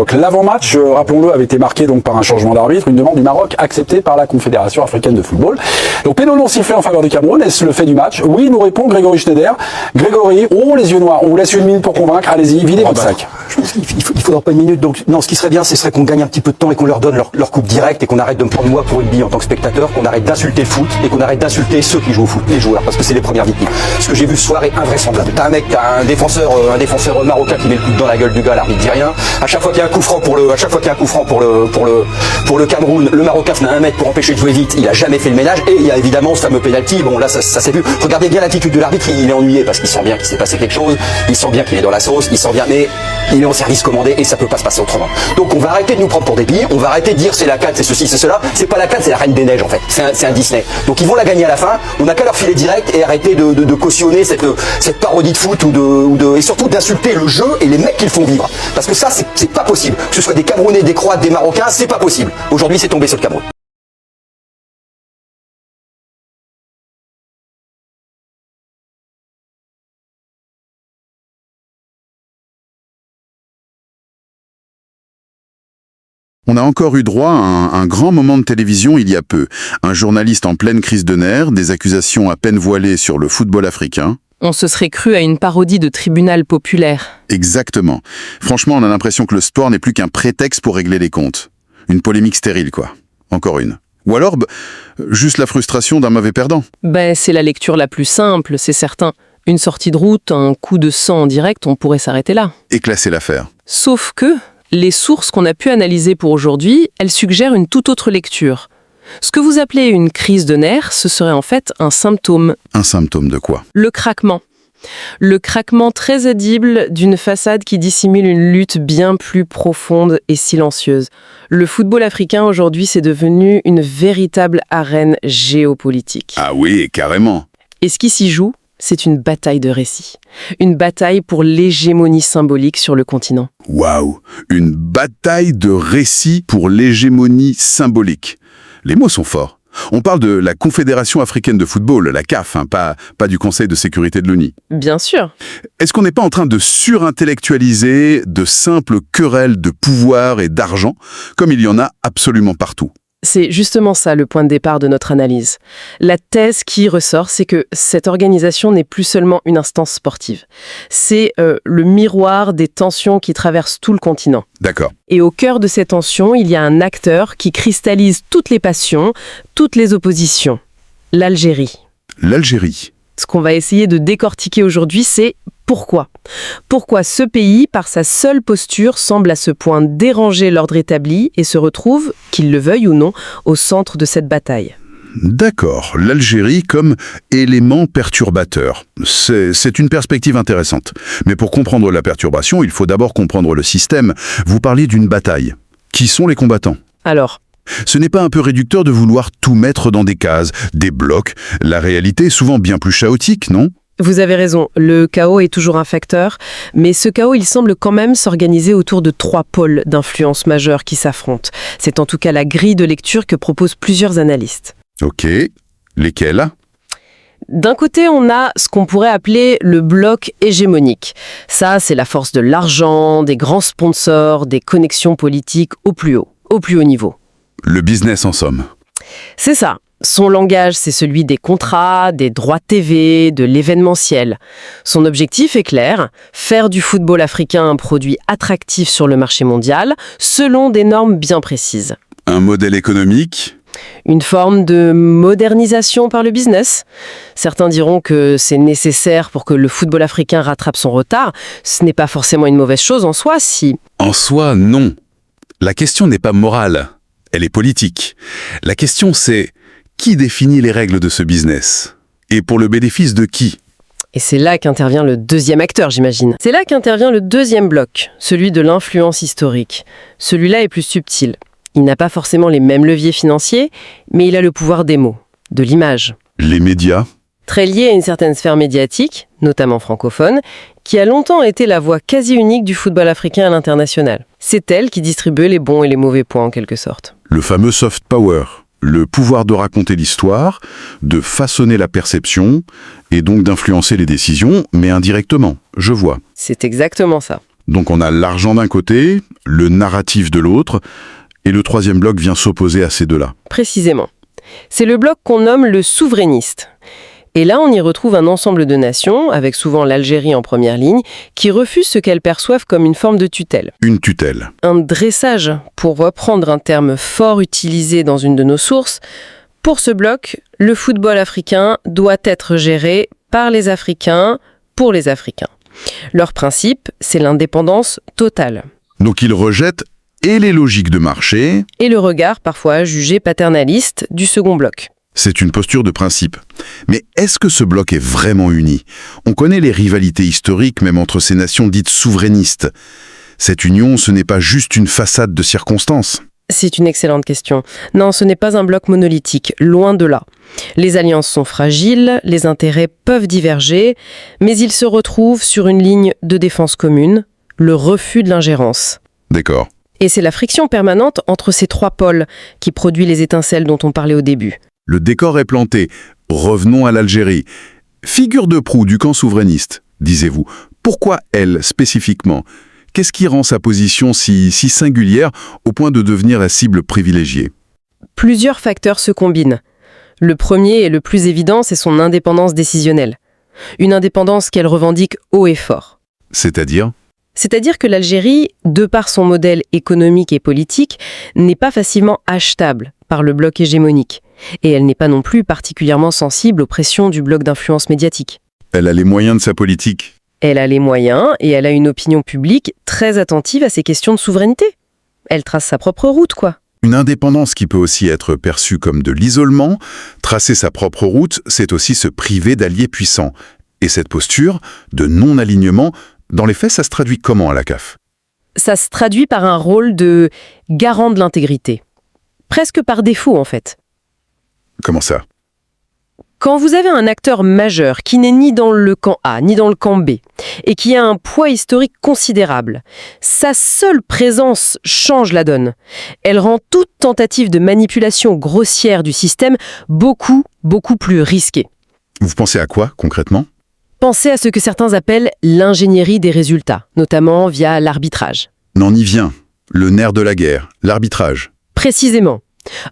Donc l'avant-match, rappelons-le, avait été marqué donc par un changement d'arbitre, une demande du Maroc acceptée par la Confédération africaine de football. Donc péno non sifflé en faveur du Cameroun, est-ce le fait du match? Oui, nous répond Grégory Schneider. Grégory, les yeux noirs, on vous laisse une minute pour convaincre, allez-y, videz votre sac. Je pense qu'il faudra pas une minute, donc non, ce qui serait bien, ce serait qu'on gagne un petit peu de temps et qu'on leur donne leur coupe directe et qu'on arrête de me prendre moi pour une bille en tant que spectateur, qu'on arrête d'insulter le foot et qu'on arrête d'insulter ceux qui jouent au foot, les joueurs, parce que c'est les premières victimes. Ce que j'ai vu ce soir est invraisemblable. T'as un défenseur marocain qui met le coup dans la gueule du gars, l'arbitre dit rien. À chaque fois qu'il y a un coup franc pour le Cameroun, le Marocain se met à 1 mètre pour empêcher de jouer vite, il a jamais fait le ménage, et il y a évidemment ce fameux penalty, bon là ça s'est vu. Regardez bien l'attitude de l'arbitre, il est ennuyé parce qu'il sent bien qu'il s'est passé quelque chose, il sent bien qu'il est dans la sauce, il sent bien, mais il est en service commandé et ça peut pas se passer autrement. Donc on va arrêter de nous prendre pour des billes, on va arrêter de dire c'est la 4, c'est ceci, c'est cela, c'est pas la 4, c'est la Reine des Neiges en fait, c'est un Disney. Donc ils vont la gagner à la fin, on n'a qu'à leur filer direct et arrêter de cautionner cette parodie de foot et surtout d'insulter le jeu et les mecs qui le font vivre. Parce que ça c'est pas possible, que ce soit des Camerounais, des Croates, des Marocains, c'est pas possible. Aujourd'hui c'est tombé sur le Cameroun. On a encore eu droit à un grand moment de télévision il y a peu. Un journaliste en pleine crise de nerfs, des accusations à peine voilées sur le football africain. On se serait cru à une parodie de tribunal populaire. Exactement. Franchement, on a l'impression que le sport n'est plus qu'un prétexte pour régler les comptes. Une polémique stérile, quoi. Encore une. Ou alors, juste la frustration d'un mauvais perdant. C'est la lecture la plus simple, c'est certain. Une sortie de route, un coup de sang en direct, on pourrait s'arrêter là. Et classer l'affaire. Sauf que les sources qu'on a pu analyser pour aujourd'hui, elles suggèrent une toute autre lecture. Ce que vous appelez une crise de nerfs, ce serait en fait un symptôme. Un symptôme de quoi? Le craquement. Le craquement très audible d'une façade qui dissimule une lutte bien plus profonde et silencieuse. Le football africain aujourd'hui, c'est devenu une véritable arène géopolitique. Ah oui, carrément. Et ce qui s'y joue, c'est une bataille de récits. Une bataille pour l'hégémonie symbolique sur le continent. Waouh! Une bataille de récits pour l'hégémonie symbolique. Les mots sont forts. On parle de la Confédération africaine de football, la CAF, pas du Conseil de sécurité de l'ONU. Bien sûr. Est-ce qu'on n'est pas en train de surintellectualiser de simples querelles de pouvoir et d'argent, comme il y en a absolument partout? C'est justement ça le point de départ de notre analyse. La thèse qui ressort, c'est que cette organisation n'est plus seulement une instance sportive. C'est le miroir des tensions qui traversent tout le continent. D'accord. Et au cœur de ces tensions, il y a un acteur qui cristallise toutes les passions, toutes les oppositions. L'Algérie. L'Algérie. Ce qu'on va essayer de décortiquer aujourd'hui, c'est pourquoi. Pourquoi ce pays, par sa seule posture, semble à ce point déranger l'ordre établi et se retrouve, qu'il le veuille ou non, au centre de cette bataille. D'accord, l'Algérie comme élément perturbateur. C'est une perspective intéressante. Mais pour comprendre la perturbation, il faut d'abord comprendre le système. Vous parliez d'une bataille. Qui sont les combattants? Alors, ce n'est pas un peu réducteur de vouloir tout mettre dans des cases, des blocs? La réalité est souvent bien plus chaotique, non? vous avez raison, le chaos est toujours un facteur, mais ce chaos, il semble quand même s'organiser autour de 3 pôles d'influence majeure qui s'affrontent. C'est en tout cas la grille de lecture que proposent plusieurs analystes. Ok, lesquels? D'un côté, on a ce qu'on pourrait appeler le bloc hégémonique. Ça, c'est la force de l'argent, des grands sponsors, des connexions politiques au plus haut niveau. Le business en somme. C'est ça. Son langage, c'est celui des contrats, des droits TV, de l'événementiel. Son objectif est clair, faire du football africain un produit attractif sur le marché mondial, selon des normes bien précises. Un modèle économique ? Une forme de modernisation par le business. Certains diront que c'est nécessaire pour que le football africain rattrape son retard. Ce n'est pas forcément une mauvaise chose en soi, si... En soi, non. La question n'est pas morale, elle est politique. La question, c'est... Qui définit les règles de ce business? Et pour le bénéfice de qui? Et c'est là qu'intervient le deuxième acteur, j'imagine. C'est là qu'intervient le deuxième bloc, celui de l'influence historique. Celui-là est plus subtil. Il n'a pas forcément les mêmes leviers financiers, mais il a le pouvoir des mots, de l'image. Les médias? Très lié à une certaine sphère médiatique, notamment francophone, qui a longtemps été la voix quasi unique du football africain à l'international. C'est elle qui distribue les bons et les mauvais points en quelque sorte. Le fameux soft power. Le pouvoir de raconter l'histoire, de façonner la perception, et donc d'influencer les décisions, mais indirectement, je vois. C'est exactement ça. Donc on a l'argent d'un côté, le narratif de l'autre, et le troisième bloc vient s'opposer à ces deux-là. Précisément. C'est le bloc qu'on nomme le souverainiste. Et là, on y retrouve un ensemble de nations, avec souvent l'Algérie en première ligne, qui refusent ce qu'elles perçoivent comme une forme de tutelle. Une tutelle. Un dressage, pour reprendre un terme fort utilisé dans une de nos sources. Pour ce bloc, le football africain doit être géré par les Africains, pour les Africains. Leur principe, c'est l'indépendance totale. Donc ils rejettent et les logiques de marché. Et le regard, parfois jugé paternaliste, du second bloc. C'est une posture de principe. Mais est-ce que ce bloc est vraiment uni? On connaît les rivalités historiques même entre ces nations dites souverainistes. Cette union, ce n'est pas juste une façade de circonstances. C'est une excellente question. Non, ce n'est pas un bloc monolithique, loin de là. Les alliances sont fragiles, les intérêts peuvent diverger, mais ils se retrouvent sur une ligne de défense commune, le refus de l'ingérence. D'accord. Et c'est la friction permanente entre ces trois pôles qui produit les étincelles dont on parlait au début. Le décor est planté. Revenons à l'Algérie. Figure de proue du camp souverainiste, disiez-vous. Pourquoi elle, spécifiquement? Qu'est-ce qui rend sa position si singulière au point de devenir la cible privilégiée? Plusieurs facteurs se combinent. Le premier et le plus évident, c'est son indépendance décisionnelle. Une indépendance qu'elle revendique haut et fort. C'est-à-dire? C'est-à-dire que l'Algérie, de par son modèle économique et politique, n'est pas facilement achetable par le bloc hégémonique. Et elle n'est pas non plus particulièrement sensible aux pressions du bloc d'influence médiatique. Elle a les moyens de sa politique. Elle a les moyens et elle a une opinion publique très attentive à ces questions de souveraineté. Elle trace sa propre route, quoi. Une indépendance qui peut aussi être perçue comme de l'isolement. Tracer sa propre route, c'est aussi se priver d'alliés puissants. Et cette posture de non-alignement, dans les faits, ça se traduit comment à la CAF? Ça se traduit par un rôle de garant de l'intégrité. Presque par défaut, en fait. Comment ça? Quand vous avez un acteur majeur qui n'est ni dans le camp A, ni dans le camp B, et qui a un poids historique considérable, sa seule présence change la donne. Elle rend toute tentative de manipulation grossière du système beaucoup plus risquée. Vous pensez à quoi, concrètement? Pensez à ce que certains appellent l'ingénierie des résultats, notamment via l'arbitrage. On y vient. Le nerf de la guerre, l'arbitrage. Précisément.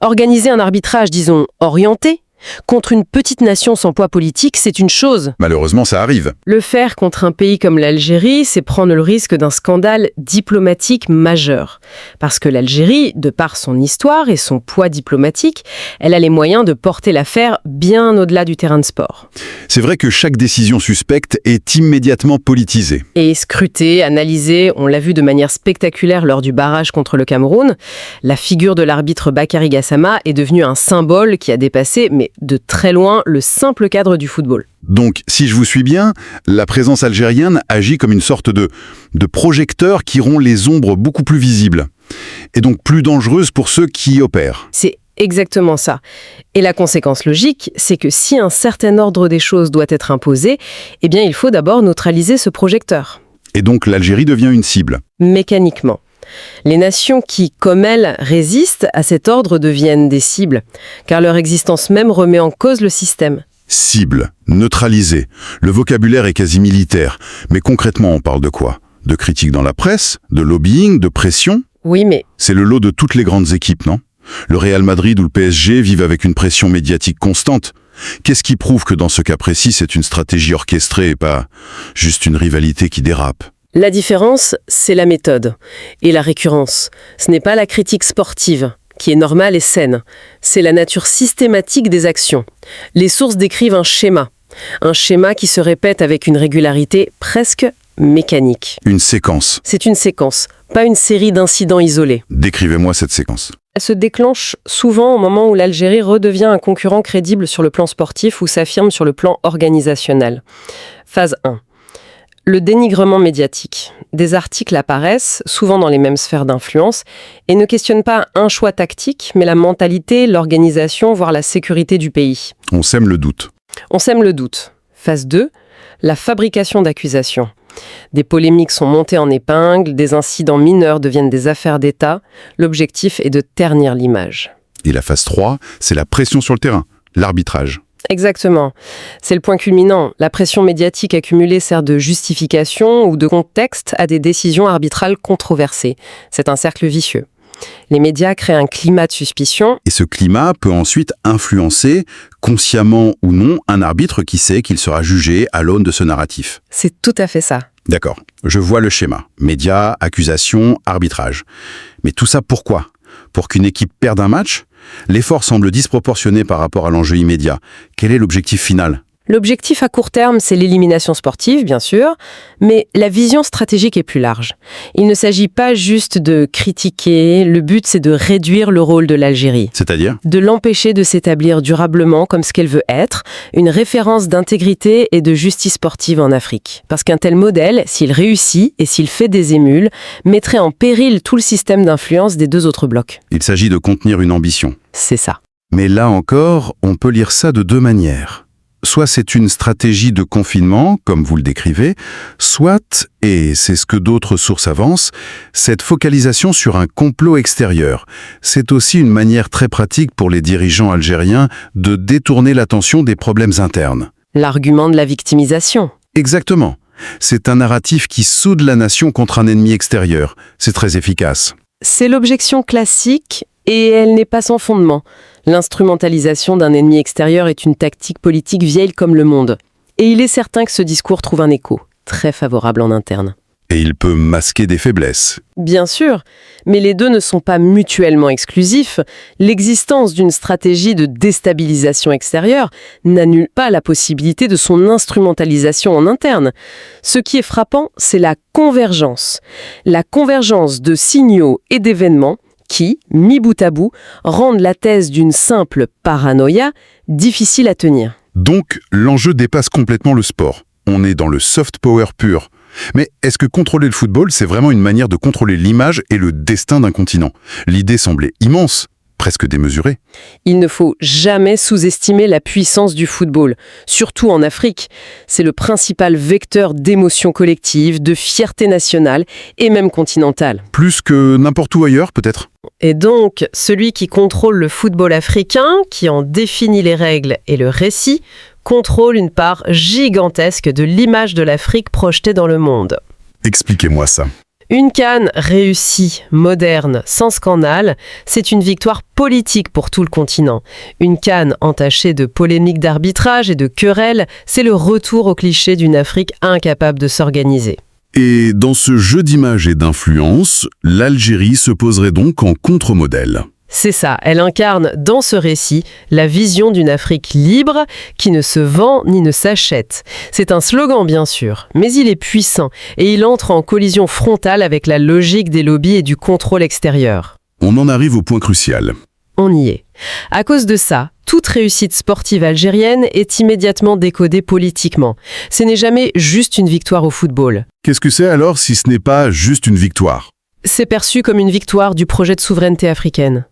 Organiser un arbitrage, disons, orienté, contre une petite nation sans poids politique, c'est une chose. Malheureusement, ça arrive. Le faire contre un pays comme l'Algérie, c'est prendre le risque d'un scandale diplomatique majeur. Parce que l'Algérie, de par son histoire et son poids diplomatique, elle a les moyens de porter l'affaire bien au-delà du terrain de sport. C'est vrai que chaque décision suspecte est immédiatement politisée. Et scrutée, analysée, on l'a vu de manière spectaculaire lors du barrage contre le Cameroun, la figure de l'arbitre Bakary Gassama est devenue un symbole qui a dépassé, mais de très loin, le simple cadre du football. Donc, si je vous suis bien, la présence algérienne agit comme une sorte de projecteur qui rend les ombres beaucoup plus visibles, et donc plus dangereuse pour ceux qui y opèrent. C'est exactement ça. Et la conséquence logique, c'est que si un certain ordre des choses doit être imposé, eh bien il faut d'abord neutraliser ce projecteur. Et donc l'Algérie devient une cible. Mécaniquement. Les nations qui, comme elles, résistent à cet ordre deviennent des cibles, car leur existence même remet en cause le système. Cible, neutralisée. Le vocabulaire est quasi militaire. Mais concrètement, on parle de quoi? De critiques dans la presse? De lobbying? De pression? Oui, mais... C'est le lot de toutes les grandes équipes, non? Le Real Madrid ou le PSG vivent avec une pression médiatique constante. Qu'est-ce qui prouve que dans ce cas précis, c'est une stratégie orchestrée et pas juste une rivalité qui dérape? La différence, c'est la méthode et la récurrence. Ce n'est pas la critique sportive, qui est normale et saine. C'est la nature systématique des actions. Les sources décrivent un schéma qui se répète avec une régularité presque mécanique. Une séquence. C'est une séquence, pas une série d'incidents isolés. Décrivez-moi cette séquence. Elle se déclenche souvent au moment où l'Algérie redevient un concurrent crédible sur le plan sportif ou s'affirme sur le plan organisationnel. Phase 1. Le dénigrement médiatique. Des articles apparaissent, souvent dans les mêmes sphères d'influence, et ne questionnent pas un choix tactique, mais la mentalité, l'organisation, voire la sécurité du pays. On sème le doute. On sème le doute. Phase 2. La fabrication d'accusations. Des polémiques sont montées en épingle, des incidents mineurs deviennent des affaires d'État. L'objectif est de ternir l'image. Et la phase 3, c'est la pression sur le terrain, l'arbitrage. Exactement. C'est le point culminant. La pression médiatique accumulée sert de justification ou de contexte à des décisions arbitrales controversées. C'est un cercle vicieux. Les médias créent un climat de suspicion. Et ce climat peut ensuite influencer, consciemment ou non, un arbitre qui sait qu'il sera jugé à l'aune de ce narratif. C'est tout à fait ça. D'accord, je vois le schéma. Médias, accusations, arbitrage. Mais tout ça pourquoi ? Pour qu'une équipe perde un match ? L'effort semble disproportionné par rapport à l'enjeu immédiat. Quel est l'objectif final ? L'objectif à court terme, c'est l'élimination sportive, bien sûr, mais la vision stratégique est plus large. Il ne s'agit pas juste de critiquer, le but c'est de réduire le rôle de l'Algérie. C'est-à-dire ? De l'empêcher de s'établir durablement comme ce qu'elle veut être, une référence d'intégrité et de justice sportive en Afrique. Parce qu'un tel modèle, s'il réussit et s'il fait des émules, mettrait en péril tout le système d'influence des deux autres blocs. Il s'agit de contenir une ambition. C'est ça. Mais là encore, on peut lire ça de deux manières. Soit c'est une stratégie de confinement, comme vous le décrivez, soit, et c'est ce que d'autres sources avancent, cette focalisation sur un complot extérieur. C'est aussi une manière très pratique pour les dirigeants algériens de détourner l'attention des problèmes internes. L'argument de la victimisation. Exactement. C'est un narratif qui soude la nation contre un ennemi extérieur. C'est très efficace. C'est l'objection classique et elle n'est pas sans fondement. L'instrumentalisation d'un ennemi extérieur est une tactique politique vieille comme le monde. Et il est certain que ce discours trouve un écho, très favorable en interne. Et il peut masquer des faiblesses. Bien sûr, mais les deux ne sont pas mutuellement exclusifs. L'existence d'une stratégie de déstabilisation extérieure n'annule pas la possibilité de son instrumentalisation en interne. Ce qui est frappant, c'est la convergence. La convergence de signaux et d'événements qui, mis bout à bout, rendent la thèse d'une simple paranoïa difficile à tenir. Donc, l'enjeu dépasse complètement le sport. On est dans le soft power pur. Mais est-ce que contrôler le football, c'est vraiment une manière de contrôler l'image et le destin d'un continent ? L'idée semblait immense, presque démesurée. Il ne faut jamais sous-estimer la puissance du football, surtout en Afrique. C'est le principal vecteur d'émotion collective, de fierté nationale et même continentale. Plus que n'importe où ailleurs, peut-être ? Et donc, celui qui contrôle le football africain, qui en définit les règles et le récit, contrôle une part gigantesque de l'image de l'Afrique projetée dans le monde. Expliquez-moi ça. Une CAN réussie, moderne, sans scandale, c'est une victoire politique pour tout le continent. Une CAN entachée de polémiques d'arbitrage et de querelles, c'est le retour au cliché d'une Afrique incapable de s'organiser. Et dans ce jeu d'images et d'influence, l'Algérie se poserait donc en contre-modèle. C'est ça, elle incarne dans ce récit la vision d'une Afrique libre qui ne se vend ni ne s'achète. C'est un slogan bien sûr, mais il est puissant et il entre en collision frontale avec la logique des lobbies et du contrôle extérieur. On en arrive au point crucial. On y est. À cause de ça, toute réussite sportive algérienne est immédiatement décodée politiquement. Ce n'est jamais juste une victoire au football. Qu'est-ce que c'est alors si ce n'est pas juste une victoire ? C'est perçu comme une victoire du projet de souveraineté africaine.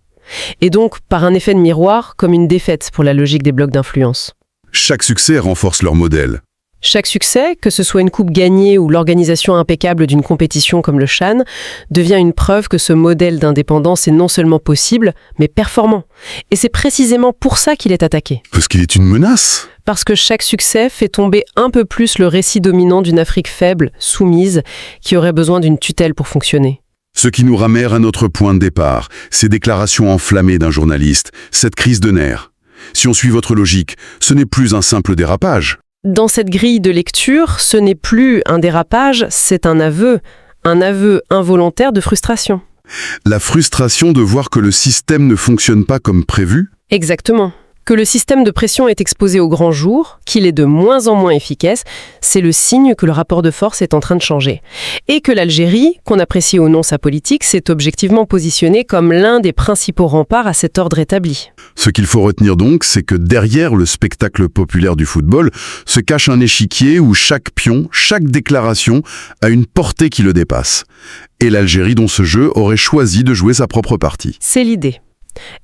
Et donc, par un effet de miroir, comme une défaite pour la logique des blocs d'influence. Chaque succès renforce leur modèle. Chaque succès, que ce soit une coupe gagnée ou l'organisation impeccable d'une compétition comme le CHAN, devient une preuve que ce modèle d'indépendance est non seulement possible, mais performant. Et c'est précisément pour ça qu'il est attaqué. Parce qu'il est une menace ? Parce que chaque succès fait tomber un peu plus le récit dominant d'une Afrique faible, soumise, qui aurait besoin d'une tutelle pour fonctionner. Ce qui nous ramène à notre point de départ, ces déclarations enflammées d'un journaliste, cette crise de nerfs. Si on suit votre logique, ce n'est plus un simple dérapage. Dans cette grille de lecture, ce n'est plus un dérapage, c'est un aveu involontaire de frustration. La frustration de voir que le système ne fonctionne pas comme prévu ? Exactement. Que le système de pression est exposé au grand jour, qu'il est de moins en moins efficace, c'est le signe que le rapport de force est en train de changer. Et que l'Algérie, qu'on apprécie ou non sa politique, s'est objectivement positionnée comme l'un des principaux remparts à cet ordre établi. Ce qu'il faut retenir donc, c'est que derrière le spectacle populaire du football se cache un échiquier où chaque pion, chaque déclaration a une portée qui le dépasse. Et l'Algérie, dans ce jeu, aurait choisi de jouer sa propre partie. C'est l'idée.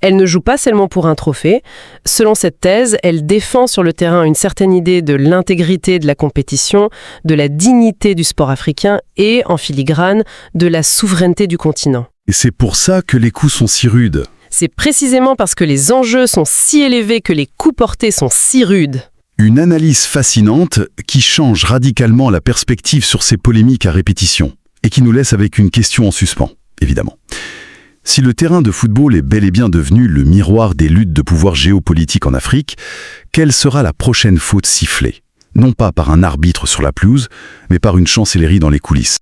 Elle ne joue pas seulement pour un trophée. Selon cette thèse, elle défend sur le terrain une certaine idée de l'intégrité de la compétition, de la dignité du sport africain et, en filigrane, de la souveraineté du continent. Et c'est pour ça que les coups sont si rudes. C'est précisément parce que les enjeux sont si élevés que les coups portés sont si rudes. Une analyse fascinante qui change radicalement la perspective sur ces polémiques à répétition et qui nous laisse avec une question en suspens, évidemment. Si le terrain de football est bel et bien devenu le miroir des luttes de pouvoir géopolitiques en Afrique, quelle sera la prochaine faute sifflée ? Non pas par un arbitre sur la pelouse, mais par une chancellerie dans les coulisses.